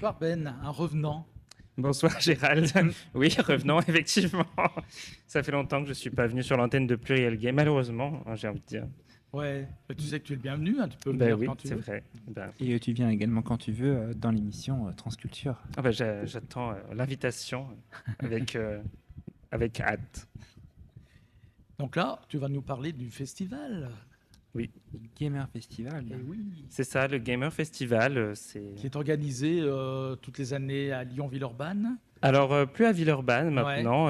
Bonsoir Ben, un revenant. Bonsoir Gérald. Oui, revenons effectivement. Ça fait longtemps que je suis pas venu sur l'antenne de Pluriel Game, malheureusement, hein, j'ai envie de dire. Ouais, tu sais que tu es le bienvenu, hein, tu peux Ben venir oui, quand tu c'est veux. vrai. Et tu viens également quand tu veux dans l'émission Transculture. J'attends l'invitation avec hâte. Donc là, tu vas nous parler du festival. Oui, Gamer Festival. Et oui. c'est ça, le Gamer Festival. Qui est organisé toutes les années à Lyon-Villeurbanne. Alors, plus à Villeurbanne Ouais. maintenant.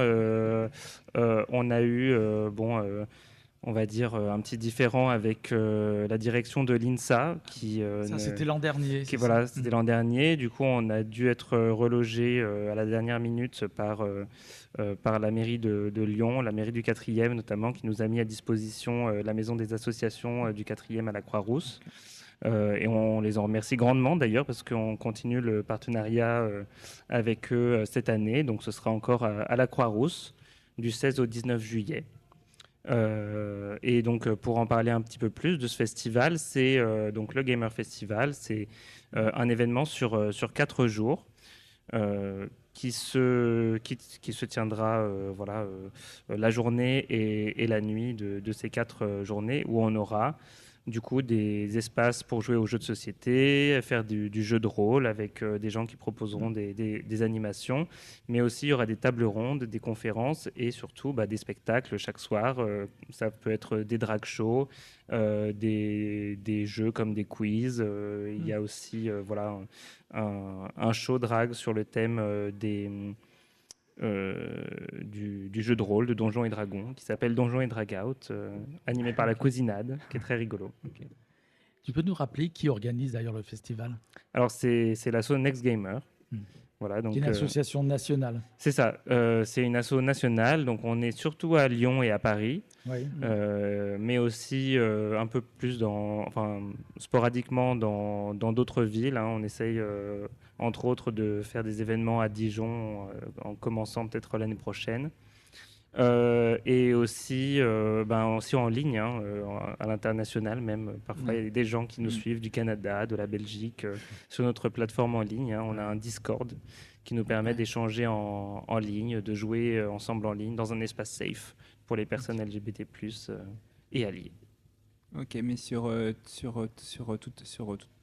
On a eu, on va dire, un petit différend avec la direction de l'INSA Ça, c'était l'an dernier. c'est Voilà, ça c'était l'an dernier. Du coup, on a dû être relogé à la dernière minute par la mairie de Lyon, la mairie du 4e notamment, qui nous a mis à disposition la maison des associations du 4e à la Croix-Rousse. Et on les en remercie grandement d'ailleurs parce qu'on continue le partenariat avec eux cette année. Donc ce sera encore à la Croix-Rousse du 16 au 19 juillet. Et donc pour en parler un petit peu plus de ce festival, c'est donc le Gamer Festival, c'est un événement sur 4 jours qui se tiendra la journée et la nuit de ces 4 journées où on aura du coup des espaces pour jouer aux jeux de société, faire du jeu de rôle avec des gens qui proposeront des animations, mais aussi il y aura des tables rondes, des conférences et surtout des spectacles chaque soir. Ça peut être des drag shows, des jeux comme des quiz. Il y a aussi un show drag sur le thème du jeu de rôle de Donjons et Dragons qui s'appelle Donjons et Dragout, animé par la Cousinade, qui est très rigolo. Tu peux nous rappeler qui organise d'ailleurs le festival? Alors c'est l'asso Next Gamer. Voilà, donc, Qui est une association nationale. C'est ça, c'est une asso nationale, donc on est surtout à Lyon et à Paris, Oui. mais aussi un peu plus sporadiquement dans d'autres villes, hein. On essaye entre autres de faire des événements à Dijon en commençant peut-être l'année prochaine. Et aussi en ligne, hein, à l'international même. Parfois, il y a des gens qui nous suivent du Canada, de la Belgique, sur notre plateforme en ligne, hein. On a un Discord qui nous permet d'échanger en ligne, de jouer ensemble en ligne dans un espace safe pour les personnes LGBT+, et alliées. Ok, mais sur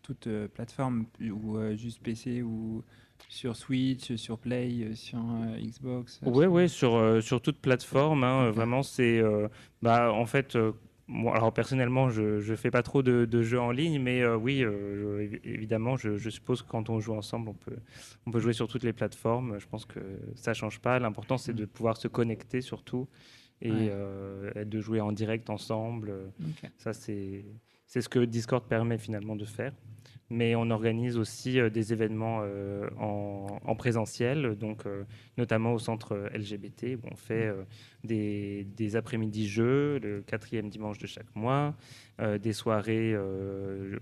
toute plateforme, ou juste PC, ou sur Switch, sur Play, sur Xbox. Ouais, sur toute plateforme, hein. Ok. Vraiment, c'est en fait. Moi, alors personnellement, je fais pas trop de jeux en ligne, mais oui, évidemment, je suppose que quand on joue ensemble, on peut jouer sur toutes les plateformes. Je pense que ça change pas. L'important, c'est de pouvoir se connecter surtout et de jouer en direct ensemble. Ok. Ça, c'est ce que Discord permet finalement de faire. Mais on organise aussi des événements en présentiel, donc notamment au centre LGBT, où on fait des après-midi jeux le 4e dimanche de chaque mois, des soirées de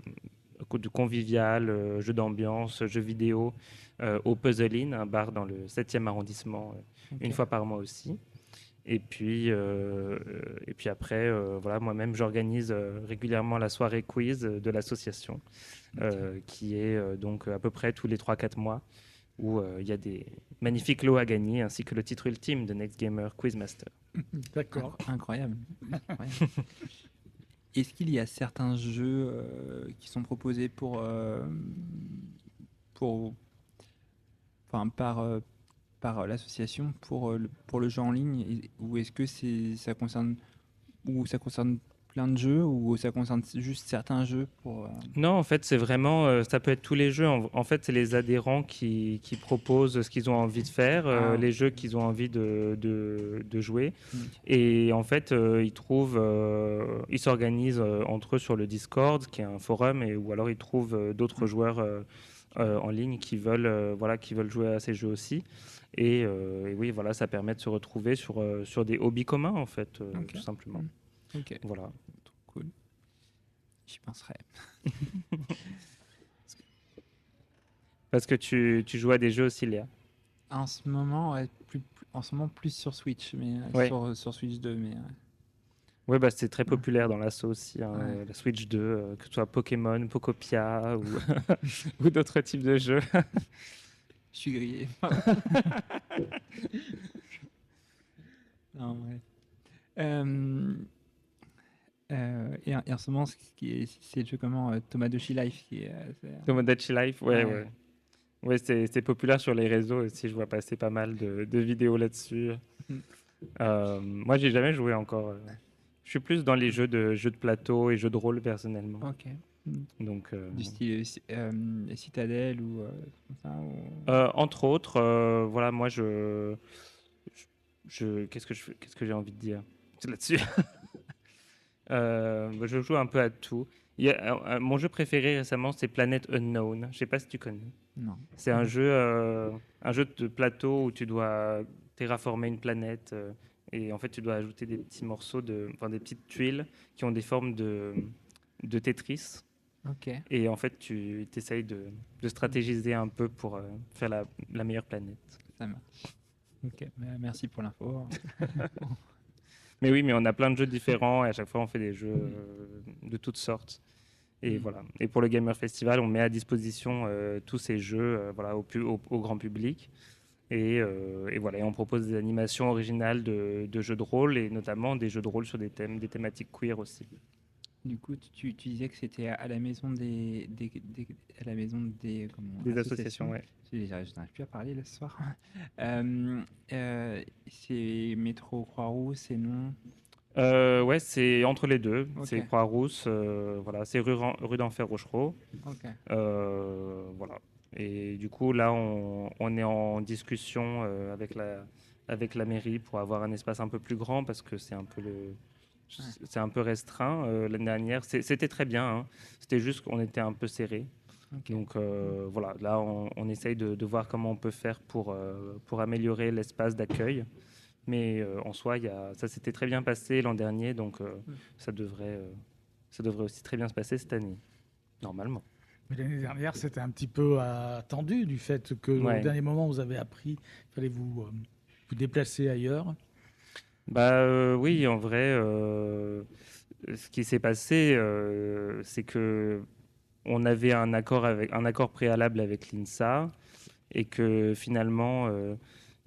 conviviales, jeux d'ambiance, jeux vidéo au Puzzle Inn, un bar dans le 7e arrondissement, une fois par mois aussi. Et puis après, moi-même, j'organise régulièrement la soirée quiz de l'association, qui est donc à peu près tous les 3-4 mois, où il y a des magnifiques lots à gagner, ainsi que le titre ultime de Next Gamer Quizmaster. D'accord. Incroyable. Est-ce qu'il y a certains jeux qui sont proposés par l'association pour le jeu en ligne, ou est-ce que ça concerne plein de jeux, ou ça concerne juste certains jeux Non, en fait, c'est vraiment, ça peut être tous les jeux. En fait, c'est les adhérents qui proposent ce qu'ils ont envie de faire, les jeux qu'ils ont envie de jouer. Et en fait, ils s'organisent entre eux sur le Discord, qui est un forum, ou alors ils trouvent d'autres joueurs en ligne qui veulent jouer à ces jeux aussi. Et oui, voilà, ça permet de se retrouver sur des hobbies communs, en fait, tout simplement. Ok. Voilà. Cool. J'y penserai. Parce que tu joues à des jeux aussi, Léa. En ce moment, plus sur Switch, mais Ouais. sur Switch 2, mais Oui, c'est très populaire dans l'assaut aussi, hein, Ouais. la Switch 2, que ce soit Pokémon, Pokopia ou, ou d'autres types de jeux. Je suis grillé. Non, ouais. Et en ce moment, c'est le jeu comment Tomodachi Life qui est. Tomodachi Life, ouais, Ouais. ouais. Ouais, c'est populaire sur les réseaux aussi. Je vois passer pas mal de vidéos là-dessus. Mhm. Moi, j'ai jamais joué encore. Je suis plus dans les jeux de plateau et jeux de rôle personnellement. Ok. Mm. Donc, Du style Citadel ou comme ça entre autres, voilà, moi, qu'est-ce que j'ai envie de dire là-dessus? Je joue un peu à tout. Mon jeu préféré récemment, c'est Planet Unknown. Je sais pas si tu connais. Non. C'est un jeu de plateau où tu dois terraformer une planète et en fait tu dois ajouter des petits morceaux enfin des petites tuiles qui ont des formes de Tetris. Ok. Et en fait tu essayes de stratégiser un peu pour faire la meilleure planète. Ça marche. Ok. Merci pour l'info. Mais oui, mais on a plein de jeux différents et à chaque fois on fait des jeux de toutes sortes. Et voilà. Et pour le Gamer Festival, on met à disposition tous ces jeux voilà, au grand public. Et voilà, et on propose des animations originales de jeux de rôle et notamment des jeux de rôle sur des thématiques queer aussi. Du coup, tu disais que c'était à la maison à la maison des Des associations, ouais. Je n'arrive plus à parler là ce soir. C'est Métro Croix-Rouge, c'est non. Ouais, c'est entre les deux. Ok. C'est Croix-Rousse, voilà, c'est rue d'Enfer Rochereau. Ok. Voilà. Et du coup, là, on est en discussion avec la mairie pour avoir un espace un peu plus grand parce que c'est un peu restreint. L'année dernière, c'était très bien, hein. C'était juste qu'on était un peu serré. Ok. Donc voilà, là, on essaye de voir comment on peut faire pour améliorer l'espace d'accueil. Mais en soi, ça s'était très bien passé l'an dernier, donc ça devrait aussi très bien se passer cette année, normalement. Mais l'année dernière, c'était un petit peu attendu du fait que au Ouais. dernier moment, vous avez appris qu'il fallait vous déplacer ailleurs. Bah oui, en vrai, ce qui s'est passé, c'est que on avait un accord préalable avec l'INSA et que finalement,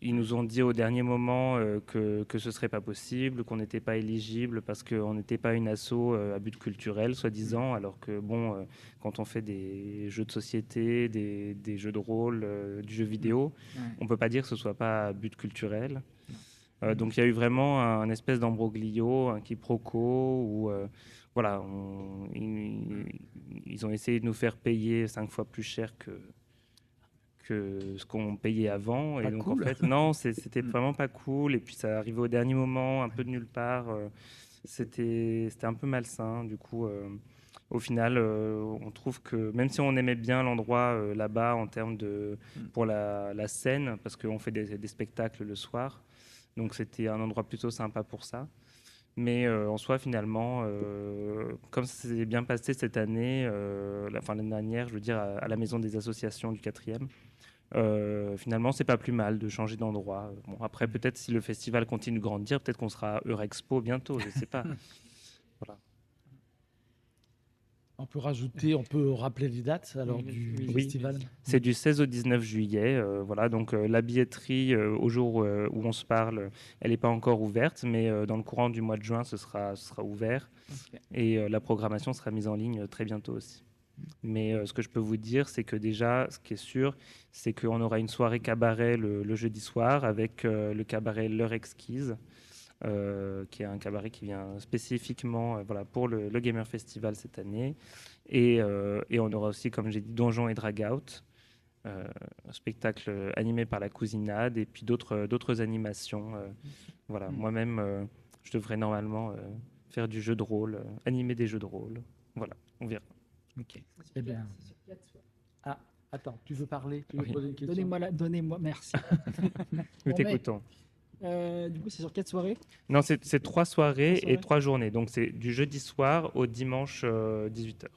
ils nous ont dit au dernier moment que ce serait pas possible, qu'on n'était pas éligible parce qu'on n'était pas une asso à but culturel, soi-disant, alors que bon, quand on fait des jeux de société, des jeux de rôle, du jeu vidéo, Ouais. on peut pas dire que ce soit pas à but culturel. Donc il y a eu vraiment un espèce d'embroglio, un quiproquo où voilà, ils ont essayé de nous faire payer 5 fois plus cher que ce qu'on payait avant. Pas Et donc cool. en fait, non, c'était vraiment pas cool. Et puis ça arrivait au dernier moment, un peu de nulle part. C'était un peu malsain. Du coup, au final, on trouve que même si on aimait bien l'endroit là-bas en termes pour la scène, parce qu'on fait des spectacles le soir, donc c'était un endroit plutôt sympa pour ça. Mais en soi, finalement, comme ça s'est bien passé cette année, l'année dernière, je veux dire, à la maison des associations du 4e, finalement, c'est pas plus mal de changer d'endroit. Bon, après, peut-être si le festival continue de grandir, peut-être qu'on sera à Eurexpo bientôt, je sais pas. Voilà. On peut rappeler les dates alors Oui, du oui, festival. C'est du 16 au 19 juillet. Voilà, donc la billetterie, au jour où on se parle, elle n'est pas encore ouverte, mais dans le courant du mois de juin, ce sera ouvert. Ok. Et la programmation sera mise en ligne très bientôt aussi. Mais ce que je peux vous dire, c'est que déjà, ce qui est sûr, c'est qu'on aura une soirée cabaret le jeudi soir avec le cabaret L'Heure Exquise, qui est un cabaret qui vient spécifiquement voilà, pour le Gamer Festival cette année. Et on aura aussi, comme j'ai dit, Donjons et Drag-Out, un spectacle animé par la Cousinade, et puis d'autres animations. Voilà, moi-même, je devrais normalement faire du jeu de rôle, animer des jeux de rôle. Voilà, on verra. Ok. Eh bien. Ah, attends, tu veux parler? Tu veux Oui. poser une question? Donnez-moi, merci. Nous Bon, t'écoutons. du coup, c'est sur 4 soirées. Non, c'est 3 soirées Trois et soirées. 3 journées. Donc c'est du jeudi soir au dimanche 18h.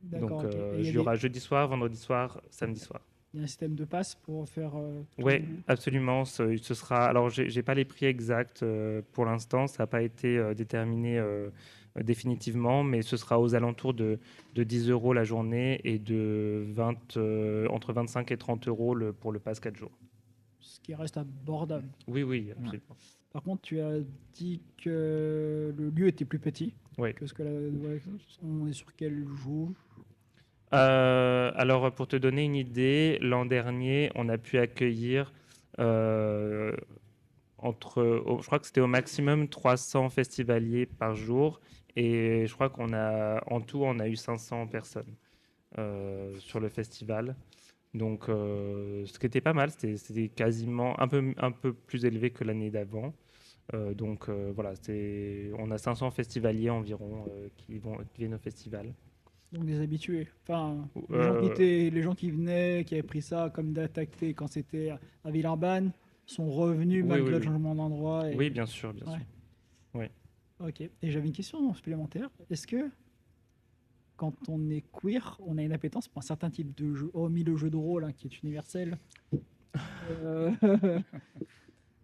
D'accord, Donc ok. Et il y aura jeudi soir, vendredi soir, samedi soir. il y a un système de passe pour faire. Oui, absolument. Ce sera. Alors, j'ai pas les prix exacts pour l'instant. Ça n'a pas été déterminé définitivement, mais ce sera aux alentours de 10 € la journée et entre 25 et 30 € pour le pass 4 jours. Ce qui reste abordable. Oui, oui, absolument. Par contre, tu as dit que le lieu était plus petit. Oui. Que ce que on est sur quel jour? Alors, pour te donner une idée, l'an dernier, on a pu accueillir je crois que c'était au maximum 300 festivaliers par jour, et je crois en tout, on a eu 500 personnes sur le festival. Donc, ce qui était pas mal, c'était quasiment un peu plus élevé que l'année d'avant. Donc, voilà, on a 500 festivaliers environ qui viennent au festival. Donc des habitués. Enfin, Euh, les gens qui venaient, qui avaient pris ça comme date actée quand c'était à Villeurbanne, sont revenus Oui, malgré oui, le oui. changement d'endroit. Oui, bien sûr, bien Ouais. sûr. Oui. Ok. Et j'avais une question supplémentaire. Est-ce que quand on est queer, on a une appétence pour un certain type de jeu, hormis le jeu de rôle qui est universel?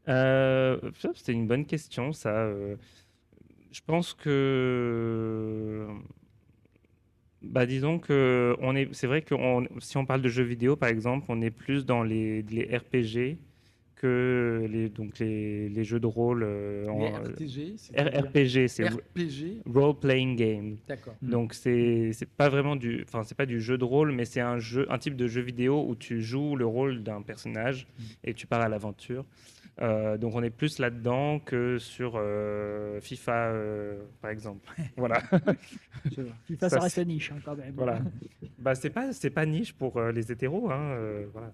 Euh, Ça, c'était une bonne question, ça. Je pense que, bah, disons que c'est vrai que si on parle de jeux vidéo, par exemple, on est plus dans les RPG que les jeux de rôle. Les RTG, c'est-à-dire RPG, c'est RPG, Role Playing Game. d'accord. Donc c'est pas vraiment c'est pas du jeu de rôle, mais c'est un type de jeu vidéo où tu joues le rôle d'un personnage et tu pars à l'aventure. Donc on est plus là-dedans que sur FIFA, par exemple. Voilà. FIFA, Ça, ça reste la niche quand même. Voilà. Bah c'est pas niche pour les hétéros, hein. Voilà.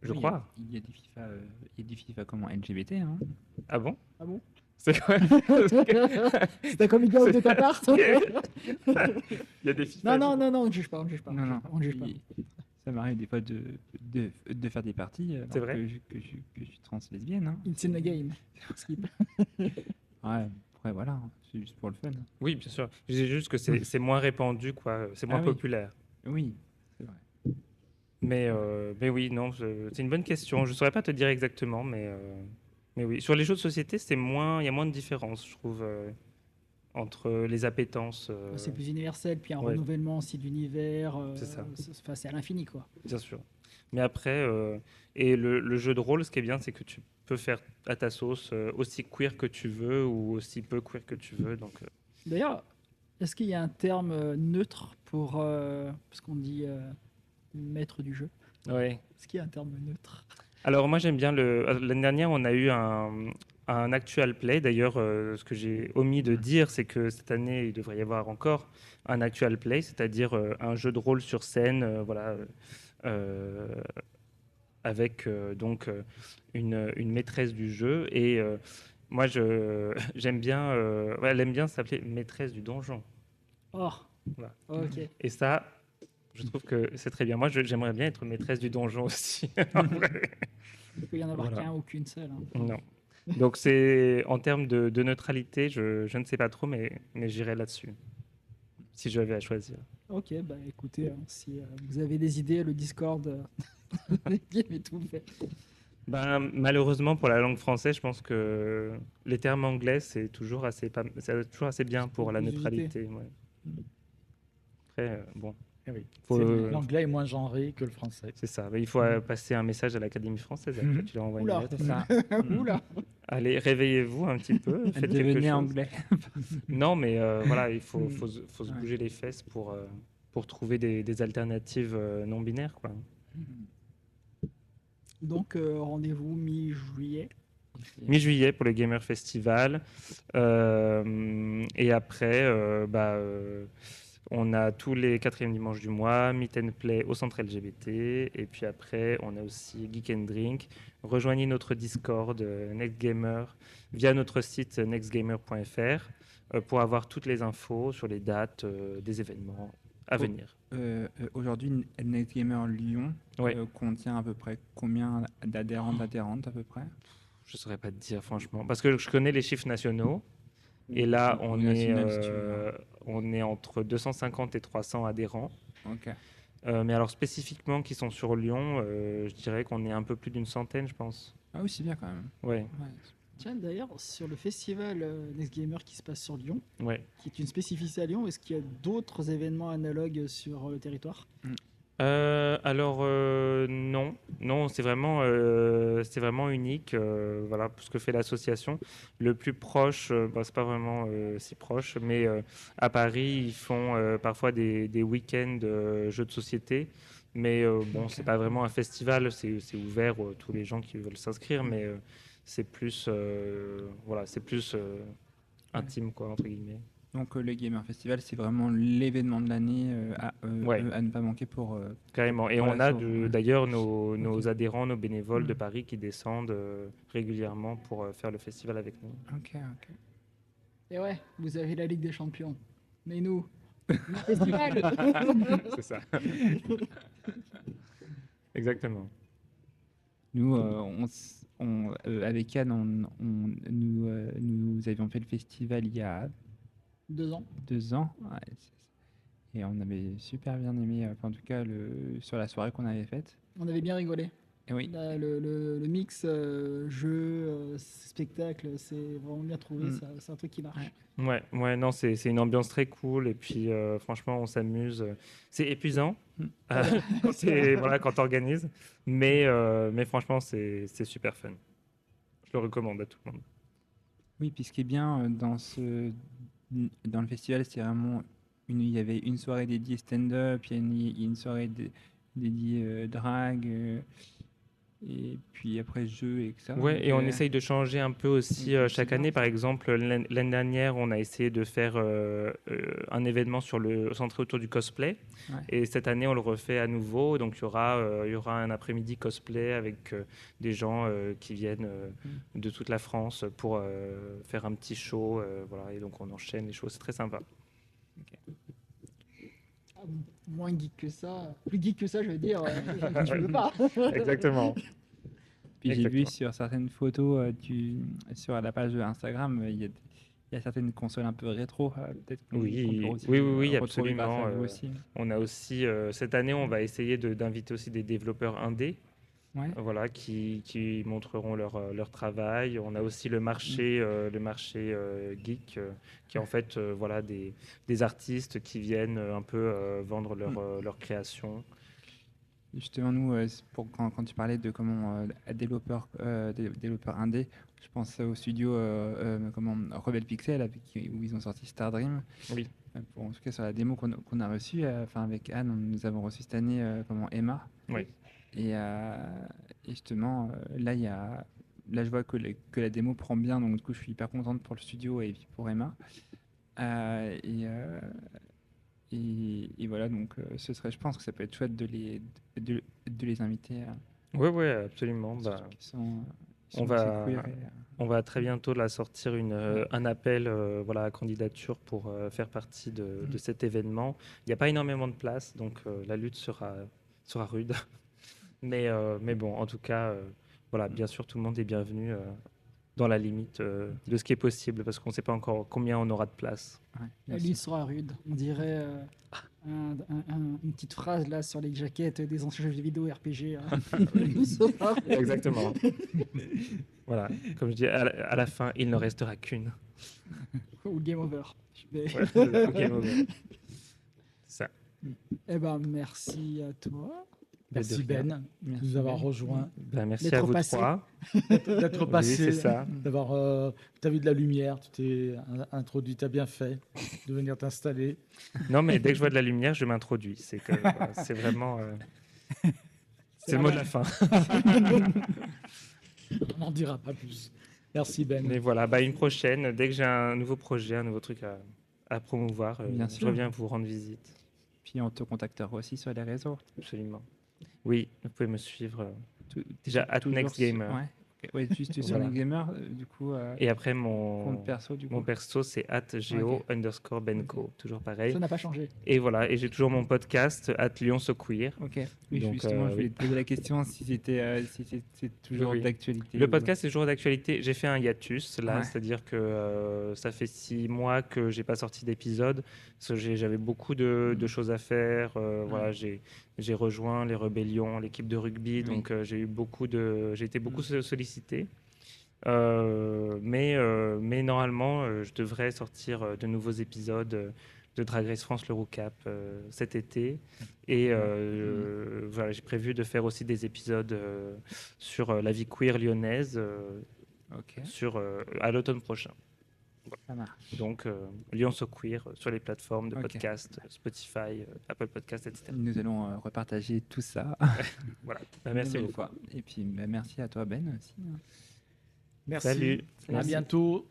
Je Oui, crois. il y a des FIFA comment LGBT. Hein. Ah bon? Ah bon? C'est quoi? C'est un coming out de ta part? Il y a des FIFA. Non, on ne juge pas, on ne juge pas. Non, non. On ne juge pas. Ça m'arrive des fois de faire des parties alors C'est vrai que je suis trans lesbienne. Hein. It's in the game. Skip. Ouais, après voilà, c'est juste pour le fun. Oui, bien sûr. Je dis juste que c'est moins répandu, quoi. C'est moins Ah oui. populaire. Oui, c'est vrai. Mais oui, non, c'est une bonne question. Je ne saurais pas te dire exactement, mais oui. Sur les jeux de société, il y a moins de différence, je trouve, entre les appétences. C'est plus universel, puis un Ouais. renouvellement aussi d'univers. C'est ça. C'est à l'infini, quoi. Bien sûr. Mais après, et le jeu de rôle, ce qui est bien, c'est que tu peux faire à ta sauce aussi queer que tu veux ou aussi peu queer que tu veux. Donc, D'ailleurs, est-ce qu'il y a un terme neutre pour. Parce qu'on dit maître du jeu. ouais. Est-ce qu'il y a un terme neutre? Alors moi j'aime bien l'année dernière on a eu un actual play. D'ailleurs ce que j'ai omis de dire c'est que cette année il devrait y avoir encore un actual play, c'est-à-dire un jeu de rôle sur scène, voilà, euh, avec donc une maîtresse du jeu et moi j'aime bien, ouais, elle aime bien s'appeler maîtresse du donjon. Oh, Voilà. ok. Et ça je trouve que c'est très bien. Moi j'aimerais bien être maîtresse du donjon aussi. Il peut y en avoir Voilà. qu'un ou qu'une seule. Hein. Non. Donc c'est en termes de neutralité, je ne sais pas trop, mais j'irai là-dessus si j'avais à choisir. Ok, bah écoutez, si vous avez des idées, le Discord, est tout fait. Ben, malheureusement pour la langue française, je pense que les termes anglais c'est toujours assez bien pour la Plus neutralité. Ouais. Après bon, Eh oui. Faut, L'anglais est moins genré que le français. c'est ça. Il faut passer un message à l'Académie française. Après, tu leur envoies une Oula. lettre. C'est ça. Oula. Allez, réveillez-vous un petit peu. Faites quelque Devenez chose. anglais. Non, mais voilà, il faut se Ouais. bouger les fesses pour trouver des alternatives non binaires, quoi. Donc, rendez-vous mi-juillet. Mi-juillet pour le Gamer Festival. Et après, on a tous les 4e dimanches du mois, Meet and Play au centre LGBT. Et puis après, on a aussi Geek and Drink. Rejoignez notre Discord Next Gamer via notre site nextgamer.fr pour avoir toutes les infos sur les dates des événements à venir. Aujourd'hui, Next Gamer Lyon Ouais. contient à peu près combien d'adhérents, d'adhérentes à peu près? Je ne saurais pas te dire, franchement. Parce que je connais les chiffres nationaux. Et là, Ou on national, si tu veux. est entre 250 et 300 adhérents. Ok. Mais alors, spécifiquement, qui sont sur Lyon, je dirais qu'on est un peu plus d'une centaine, je pense. Ah oui, c'est bien quand même. Ouais. Ouais. Tiens, d'ailleurs, sur le festival Next Gamer qui se passe sur Lyon, Ouais. qui est une spécificité à Lyon, est-ce qu'il y a d'autres événements analogues sur le territoire? Non, non, c'est vraiment unique. Voilà, ce que fait l'association. Le plus proche, c'est pas vraiment si proche, mais à Paris, ils font parfois des week-ends jeux de société. Mais bon, c'est pas vraiment un festival, c'est ouvert à tous les gens qui veulent s'inscrire, mais c'est plus, voilà, c'est plus intime, quoi, entre guillemets. Donc le Gamer Festival, c'est vraiment l'événement de l'année Ouais. à ne pas manquer pour... Carrément. Et pour on a l'asso, ouais. d'ailleurs nos Ok. adhérents, nos bénévoles de Mm. Paris qui descendent régulièrement pour faire le festival avec nous. Ok, ok. Et ouais, vous avez la Ligue des Champions. Mais nous, le festival. C'est ça. Exactement. Nous, avec Anne, nous avions fait le festival il y a 2 ans. 2 ans. Ouais, et on avait super bien aimé, enfin, en tout cas, sur la soirée qu'on avait faite. On avait bien rigolé. Et oui, Là, le mix jeu, spectacle, c'est vraiment bien trouvé. Mm. C'est un truc qui marche. Ouais, non, c'est une ambiance très cool et puis franchement, on s'amuse. C'est épuisant Mm. quand t'organises, mais franchement, c'est super fun. Je le recommande à tout le monde. oui, puis ce qui est bien dans le festival, c'est vraiment il y avait une soirée dédiée stand-up, il y a une soirée dédiée drag, et puis après jeu, etc. Ouais, et on Donc, essaye de changer un peu aussi donc, chaque c'est année. bien. Par exemple, l'année dernière, on a essayé de faire un événement centré autour du cosplay. Ouais. Et cette année, on le refait à nouveau. Donc, il y aura un après-midi cosplay avec des gens qui viennent de toute la France pour faire un petit show. Voilà, et donc, on enchaîne les shows. C'est très sympa. Ah, moins geek que ça. Plus geek que ça, je veux dire, tu veux pas. Exactement. Puis j'ai vu Exactement. sur certaines photos sur la page de Instagram, il y a certaines consoles un peu rétro, peut-être qu'on Oui, peut aussi oui, retrouver grâce absolument. à vous aussi. On a aussi, cette année, on va essayer d'inviter aussi des développeurs indés. Ouais. Voilà, qui montreront leur travail. On a aussi le marché geek, qui est en fait voilà, des artistes qui viennent un peu vendre leur création. Justement, nous, quand tu parlais de comment développeurs indé, je pense au studio Rebel Pixel où ils ont sorti Star Dream. Oui. En tout cas, sur la démo qu'on a reçue, avec Anne, nous avons reçu cette année Emma. Oui. Et justement, là, je vois que la démo prend bien, donc du coup, je suis hyper contente pour le studio et puis pour Emma. Et voilà, donc je pense que ça peut être chouette de les inviter. Oui, absolument. Bah, Surtout qu'ils sont on assez va, queer on va très bientôt là, sortir un appel voilà, à candidature pour faire partie de cet événement. Il n'y a pas énormément de place, donc la lutte sera rude. Mais bon, en tout cas, voilà, bien sûr, tout le monde est bienvenu dans la limite de ce qui est possible, parce qu'on ne sait pas encore combien on aura de place. Ouais, La merci. lutte sera rude. On dirait une petite phrase là sur les jaquettes des anciens jeux vidéo RPG. La lutte sera rude. Exactement. Voilà, comme je dis, à la fin, il ne restera qu'une. Ou game over. Ouais, ok, mauvais. Ça. Eh ben, merci à toi. Merci de rien. Ben Merci, de nous avoir Ben. rejoints, Ben, merci D'être à vous passé. trois. d'être Oui, passé, c'est ça. d'avoir t'as vu de la lumière, tu t'es introduit, t'as bien fait de venir t'installer. Non, mais dès que je vois de la lumière, je m'introduis. Voilà, c'est vraiment. C'est le mot de la fin. On n'en dira pas plus. Merci Ben. Mais voilà, bah, une prochaine. Dès que j'ai un nouveau projet, un nouveau truc à promouvoir, Bien je sûr. reviens vous rendre visite. Puis on te contactera aussi sur les réseaux. Absolument. Oui, vous pouvez me suivre. Tout- Déjà, at toujours Next sur- Gamer. Ouais, ok. Ouais, juste sur Voilà. les gamers, du coup, Et après, mon compte perso, du coup. perso, c'est @geo_benco. Toujours pareil. Ça n'a pas changé. Et voilà, et j'ai toujours mon podcast @lyonsoqueer. Ok. Oui, Donc, justement, je voulais oui. te poser la question si c'est toujours Oui. d'actualité. Le ou- podcast est toujours d'actualité. J'ai fait un hiatus là, Ouais. c'est-à-dire que ça fait 6 mois que j'ai pas sorti d'épisode. Parce que j'avais beaucoup de choses à faire. Voilà, j'ai rejoint les Rébellions, l'équipe de rugby, donc j'ai été beaucoup sollicité. Mais normalement, je devrais sortir de nouveaux épisodes de Drag Race France le Roucap cet été. Et voilà, j'ai prévu de faire aussi des épisodes sur la vie queer lyonnaise Ok, à l'automne prochain. ça marche. Donc, Lyon So Queer sur les plateformes de Ok. podcast, Spotify, Apple Podcast, etc. Nous allons repartager tout ça. Voilà. une Merci nouvelle beaucoup. fois. Et puis, merci à toi, Ben, aussi. Merci. Salut. À Merci. bientôt.